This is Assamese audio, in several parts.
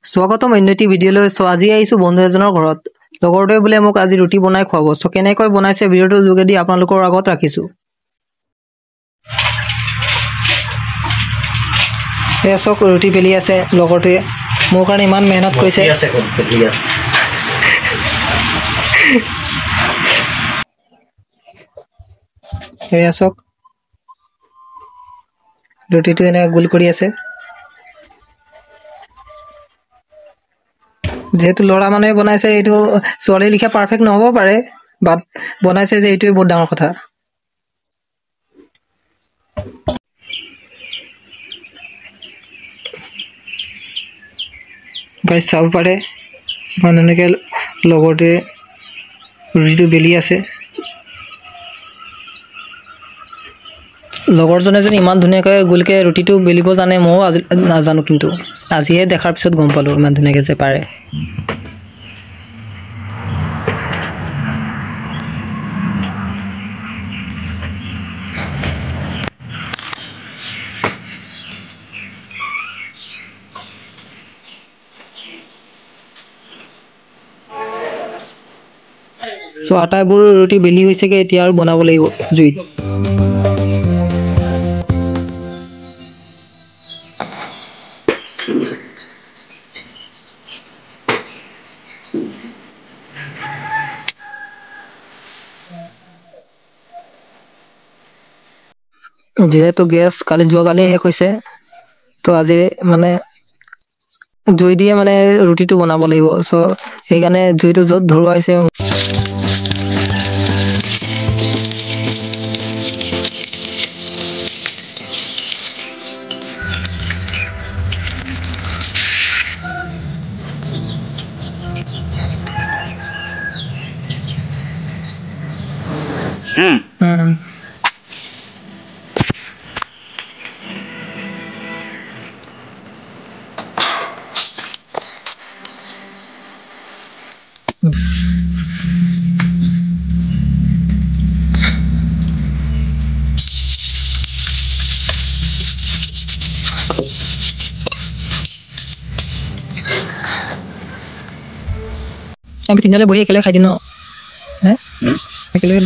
স্বাগতম অন্যটি ভিডিঅ'লৈ। আজি আহিছোঁ বন্ধু এজনৰ ঘৰত। লগৰটোৱে বোলে মোক আজি ৰুটি বনাই খুৱাব। কেনেকৈ বনাইছে ভিডিঅ'টোৰ যোগেদি আপোনালোকৰ আগত ৰাখিছোঁ। চক ৰুটি বেলি আছে লগৰটোৱে, মোৰ কাৰণে ইমান মেহনত কৰিছে। চক ৰুটিটো এনেকৈ গোল কৰি আছে। যেহেতু ল'ৰা মানুহে বনাইছে, এইটো ছোৱালী লিখা পাৰফেক্ট নহ'ব পাৰে, বাট বনাইছে যে এইটোৱে বহুত ডাঙৰ কথা। গাইজ চাব পাৰে ইমান ধুনীয়াকৈ লগৰটোৱে ৰুটিটো বেলি আছে। লগৰজনে যেন ইমান ধুনীয়াকৈ গোলকৈ ৰুটিটো বেলিব জানে, ময়ো আজি নাজানো, কিন্তু আজিহে দেখাৰ পিছত গম পালোঁ ইমান ধুনীয়াকৈ যে পাৰে। আটাইবোৰ ৰুটি বেলি হৈছেগৈ, এতিয়া আৰু বনাব লাগিব জুইত। যিহেতু গেছ যোৱাকালি শেষ হৈছে, তো আজি মানে জুই দিয়ে মানে ৰুটিটো বনাব লাগিব। সেইকাৰণে জুইটো য'ত ধৰোৱা হৈছে আমি তিনিজনে বহি একেলগে খাই দিম ন? একেলগে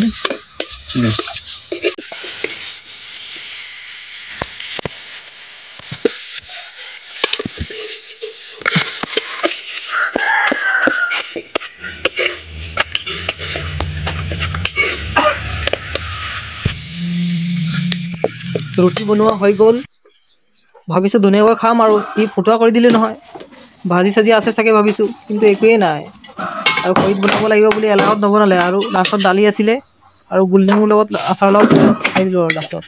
ৰুটি বনোৱা হৈ গ'ল। ভাবিছোঁ ধুনীয়াকৈ খাম, আৰু ই ফুটোৱা কৰি দিলে নহয়। ভাজি চাজি আছে চাগে ভাবিছোঁ, কিন্তু একোৱেই নাই। আৰু খৰিত বনাব লাগিব বুলি এলাহত নবনালে, আৰু লাষ্টত দালি আছিলে আৰু গোল নেমুৰ লগত আচাৰৰ লগত খাই দিলোঁ আৰু লাষ্টত।